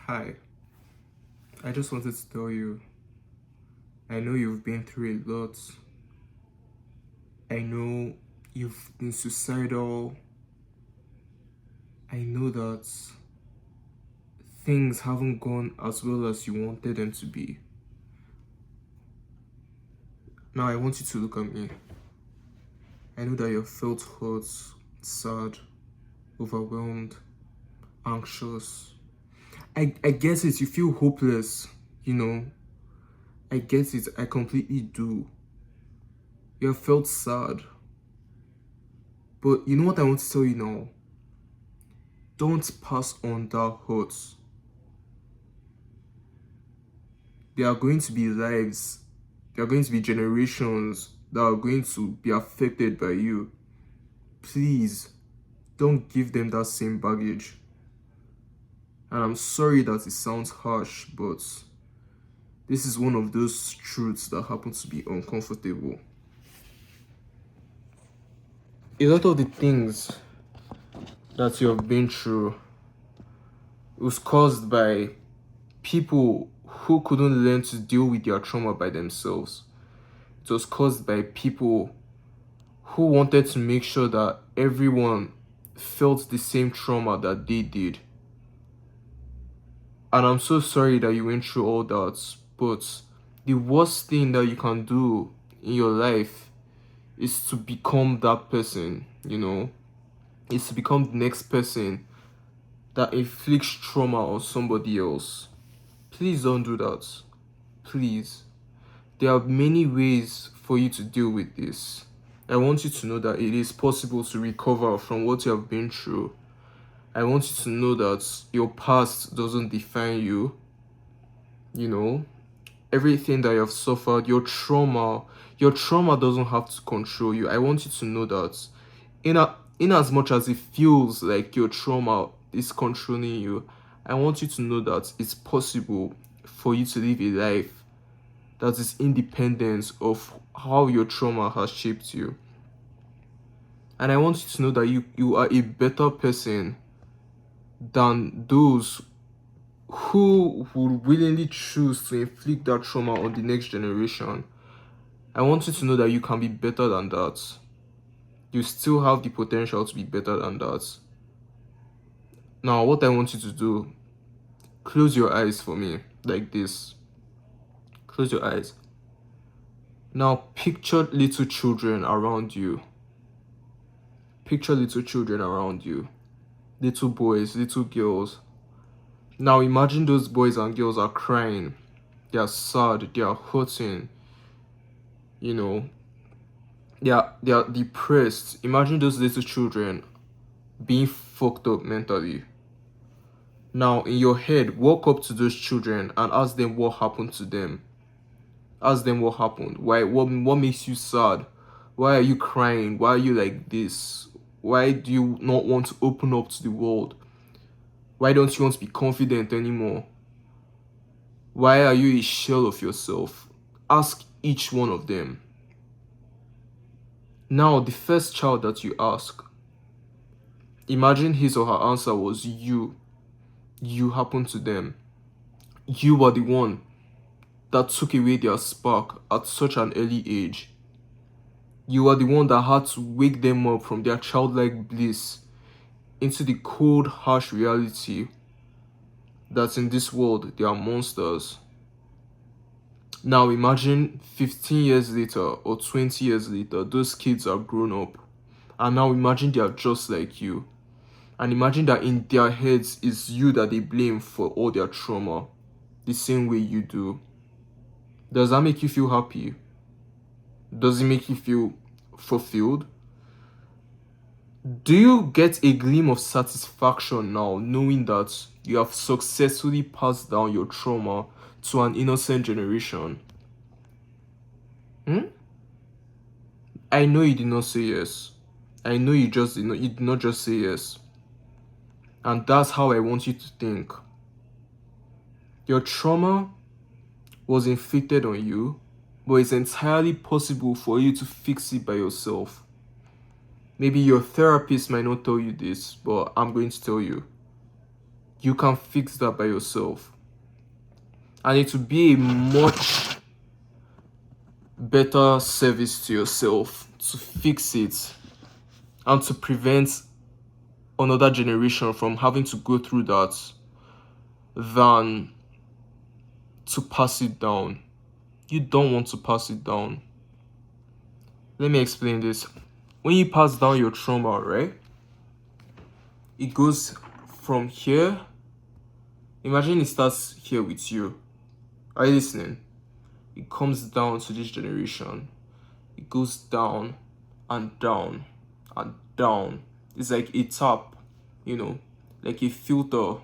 Hi, I just wanted to tell you, I know you've been through a lot. I know you've been suicidal. I know that things haven't gone as well as you wanted them to be. Now I want you to look at me. I know that you felt hurt, sad, overwhelmed, anxious. I get it, you feel hopeless, you know. I get it, I completely do. You have felt sad. But you know what I want to tell you now? Don't pass on that hurt. There are going to be lives, there are going to be generations that are going to be affected by you. Please don't give them that same baggage. And I'm sorry that it sounds harsh, but this is one of those truths that happen to be uncomfortable. A lot of the things that you have been through was caused by people who couldn't learn to deal with their trauma by themselves. It was caused by people who wanted to make sure that everyone felt the same trauma that they did. And I'm so sorry that you went through all that, but the worst thing that you can do in your life is to become that person, is to become the next person that inflicts trauma on somebody else. Please don't do that. Please. There are many ways for you to deal with this. I want you to know that it is possible to recover from what you have been through. I want you to know that your past doesn't define you. Everything that you have suffered, your trauma doesn't have to control you. I want you to know that in as much as it feels like your trauma is controlling you, I want you to know that it's possible for you to live a life that is independent of how your trauma has shaped you. And I want you to know that you are a better person than those who would willingly choose to inflict that trauma on the next generation. I want you to know that you can be better than that. You still have the potential to be better than that. Now, what I want you to do, close your eyes for me, like this. Close your eyes. Now, picture little children around you. Picture little children around you. Little boys, little girls. Now, imagine those boys and girls are crying. They are sad. They are hurting. They are depressed. Imagine those little children being fucked up mentally. Now, in your head, walk up to those children and ask them what happened to them. Ask them what happened. Why? What makes you sad? Why are you crying? Why are you like this? Why do you not want to open up to the world? Why don't you want to be confident anymore? Why are you a shell of yourself? Ask each one of them. Now, the first child that you ask, imagine his or her answer was you. You happened to them. You were the one that took away their spark at such an early age. You are the one that had to wake them up from their childlike bliss into the cold, harsh reality that in this world they are monsters. Now imagine 15 years later or 20 years later, those kids are grown up. And now imagine they are just like you. And imagine that in their heads it's you that they blame for all their trauma, the same way you do. Does that make you feel happy? Does it make you feel fulfilled? Do you get a gleam of satisfaction now knowing that you have successfully passed down your trauma to an innocent generation? I know you did not say yes. I know you did not just say yes. And that's how I want you to think. Your trauma was inflicted on you, but it's entirely possible for you to fix it by yourself. Maybe your therapist might not tell you this, but I'm going to tell you. You can fix that by yourself. And it will be a much better service to yourself to fix it and to prevent another generation from having to go through that than to pass it down. You don't want to pass it down. Let me explain this. When you pass down your trauma, right? It goes from here. Imagine it starts here with you. Are you listening? It comes down to this generation. It goes down and down and down. It's like a tap, like a filter.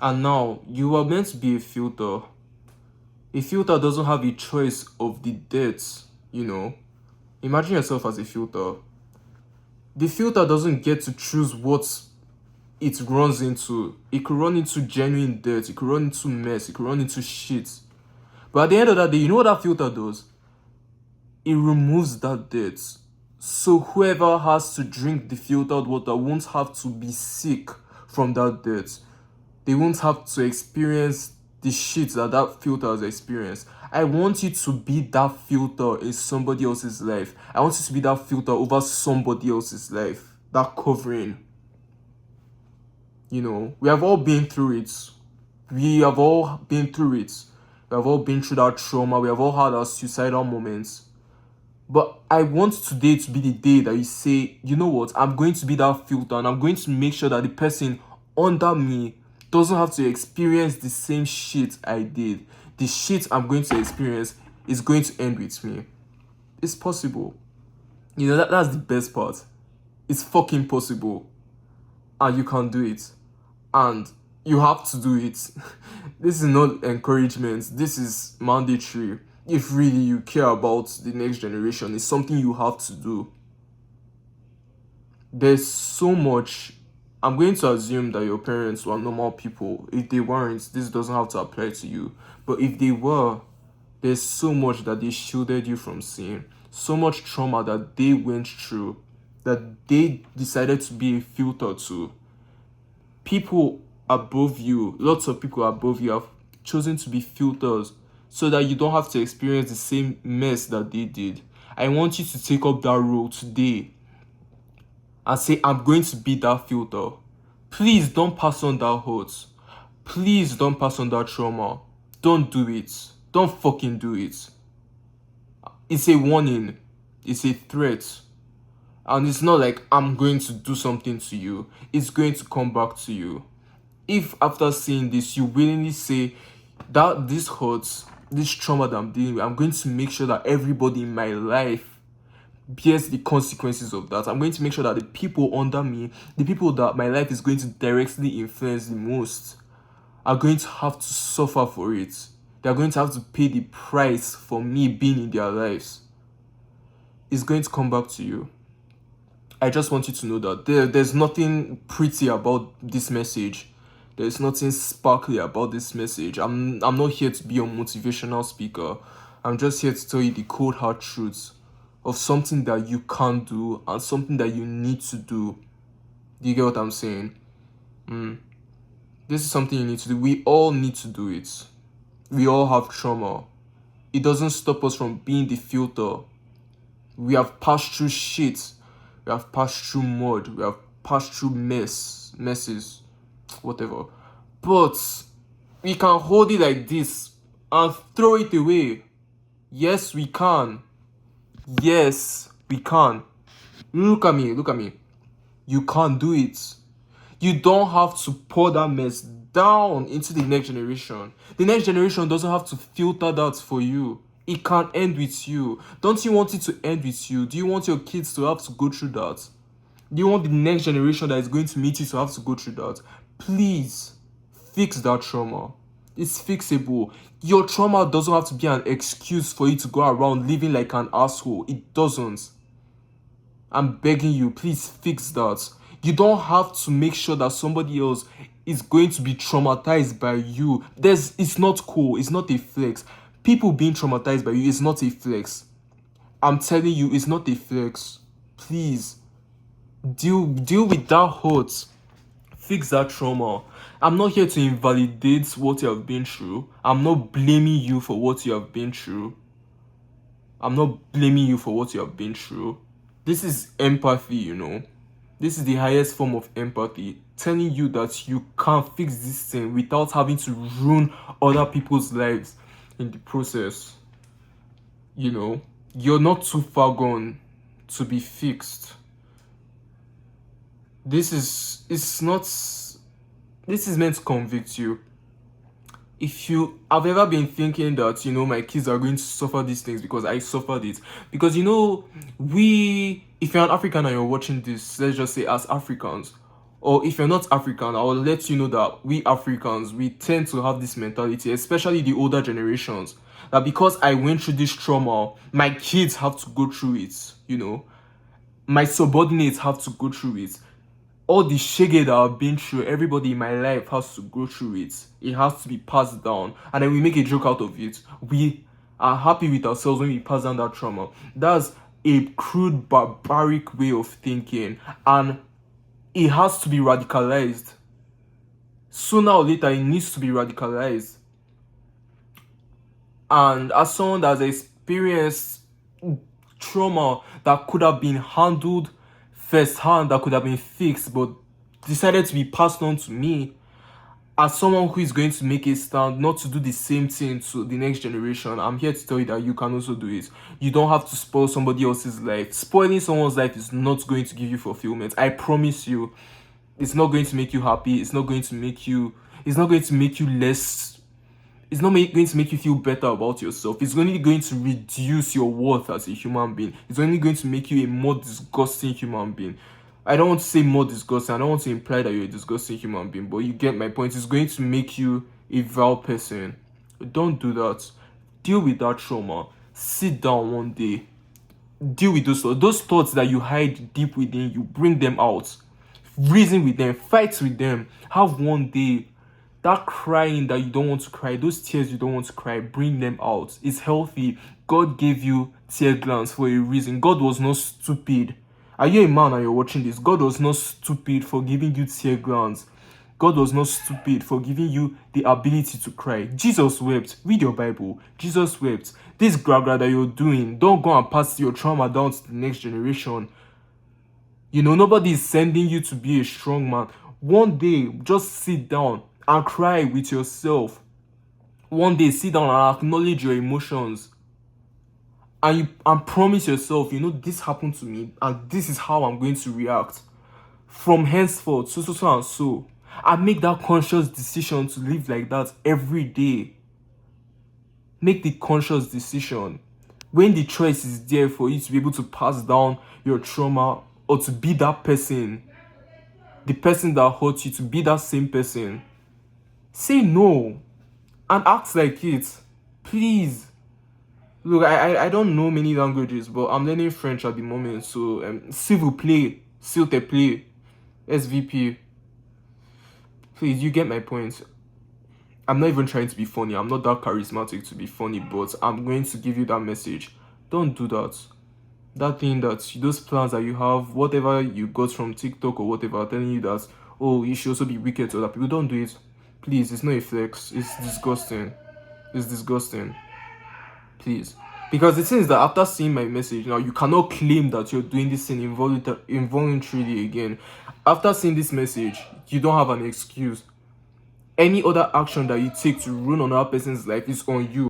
And now you are meant to be a filter. A filter doesn't have a choice of the depths, Imagine yourself as a filter. The filter doesn't get to choose what it runs into. It could run into genuine dirt, it could run into mess, it could run into shit. But at the end of that day, you know what that filter does? It removes that dirt. So whoever has to drink the filtered water won't have to be sick from that dirt. They won't have to experience the shit that filter has experienced. I want you to be that filter in somebody else's life. I want you to be that filter over somebody else's life. That covering. We have all been through it. We have all been through it. We have all been through that trauma. We have all had our suicidal moments. But I want today to be the day that you say, you know what, I'm going to be that filter and I'm going to make sure that the person under me doesn't have to experience the same shit I did. The shit I'm going to experience is going to end with me. It's possible. That's the best part. It's fucking possible. And you can do it. And you have to do it. This is not encouragement. This is mandatory. If really you care about the next generation, it's something you have to do. There's so much. I'm going to assume that your parents were normal people. If they weren't, this doesn't have to apply to you. But if they were, there's so much that they shielded you from seeing. So much trauma that they went through, that they decided to be a filter to. People above you, lots of people above you have chosen to be filters so that you don't have to experience the same mess that they did. I want you to take up that role today and say, I'm going to be that filter. Please don't pass on that hurt. Please don't pass on that trauma. Don't do it. Don't fucking do it. It's a warning. It's a threat. And it's not like I'm going to do something to you. It's going to come back to you. If after seeing this, you willingly say that this hurts, this trauma that I'm dealing with, I'm going to make sure that everybody in my life bears the consequences of that. I'm going to make sure that the people under me, the people that my life is going to directly influence the most, are going to have to suffer for it. They're going to have to pay the price for me being in their lives. It's going to come back to you. I just want you to know that there's nothing pretty about this message. There's nothing sparkly about this message. I'm not here to be a motivational speaker. I'm just here to tell you the cold hard truths of something that you can do and something that you need to do. Do you get what I'm saying? This is something you need to do. We all need to do it. We all have trauma. It doesn't stop us from being the filter. We have passed through shit. We have passed through mud. We have passed through messes, whatever. But we can hold it like this and throw it away. Yes, we can. Yes, we can. Look at me. You can't do it. You don't have to pour that mess down into the next generation. The next generation doesn't have to filter that for you. It can end with you. Don't you want it to end with you? Do you want your kids to have to go through that? Do you want the next generation that is going to meet you to have to go through that? Please, fix that trauma. It's fixable. Your trauma doesn't have to be an excuse for you to go around living like an asshole. It doesn't. I'm begging you, please fix that. You don't have to make sure that somebody else is going to be traumatized by you. It's not cool. It's not a flex. People being traumatized by you is not a flex. I'm telling you, it's not a flex. Please, deal with that hurt Fix that trauma. I'm not here to invalidate what you have been through. I'm not blaming you for what you have been through. I'm not blaming you for what you have been through. This is empathy, you know. This is the highest form of empathy. Telling you that you can't fix this thing without having to ruin other people's lives in the process. You know, you're not too far gone to be fixed. This is it's not this is meant to convict you. If you have ever been thinking that, you know, my kids are going to suffer these things because I suffered it, because, you know, if you're an African and you're watching this, let's just say as Africans, or if you're not African, I will let you know that we Africans, we tend to have this mentality, especially the older generations, that because I went through this trauma, my kids have to go through it, you know, my subordinates have to go through it. All the shege that I've been through, everybody in my life has to go through it. It has to be passed down. And then we make a joke out of it. We are happy with ourselves when we pass down that trauma. That's a crude, barbaric way of thinking. And it has to be radicalized. Sooner or later, it needs to be radicalized. And as someone that has experienced trauma that could have been handled firsthand, that could have been fixed, but decided to be passed on to me, as someone who is going to make a stand not to do the same thing to the next generation, I'm here to tell you that you can also do it. You don't have to spoil somebody else's life. Spoiling someone's life is not going to give you fulfillment. I promise you. It's not going to make you happy. It's not going to make you less. It's not going to make you feel better about yourself. It's only going to reduce your worth as a human being. It's only going to make you a more disgusting human being. I don't want to say more disgusting. I don't want to imply that you're a disgusting human being, but you get my point. It's going to make you a vile person. Don't do that. Deal with that trauma. Sit down one day. Deal with those thoughts that you hide deep within you. Bring them out. Reason with them. Fight with them. Have one day. That crying that you don't want to cry, those tears you don't want to cry, bring them out. It's healthy. God gave you tear glands for a reason. God was not stupid. Are you a man and you're watching this? God was not stupid for giving you tear glands. God was not stupid for giving you the ability to cry. Jesus wept. Read your Bible. Jesus wept. This gragra that you're doing, don't go and pass your trauma down to the next generation. You know, nobody is sending you to be a strong man. One day, just sit down and cry with yourself. One day, sit down and acknowledge your emotions. And promise yourself, you know, this happened to me and this is how I'm going to react. From henceforth, so and so. And make that conscious decision to live like that every day. Make the conscious decision. When the choice is there for you to be able to pass down your trauma or to be that person, the person that hurt you, to be that same person, say no and act like it. Please. Look, I don't know many languages, but I'm learning French at the moment. So, s'il vous plaît, s'il te plaît, SVP. Please, you get my point. I'm not even trying to be funny. I'm not that charismatic to be funny, but I'm going to give you that message. Don't do that. That thing those plans that you have, whatever you got from TikTok or whatever, telling you that, oh, you should also be wicked to other people. Don't do it. Please, it's not a flex. It's disgusting. It's disgusting. Please. Because the thing is that after seeing my message, now you cannot claim that you're doing this thing involuntarily again. After seeing this message, you don't have an excuse. Any other action that you take to ruin another person's life is on you.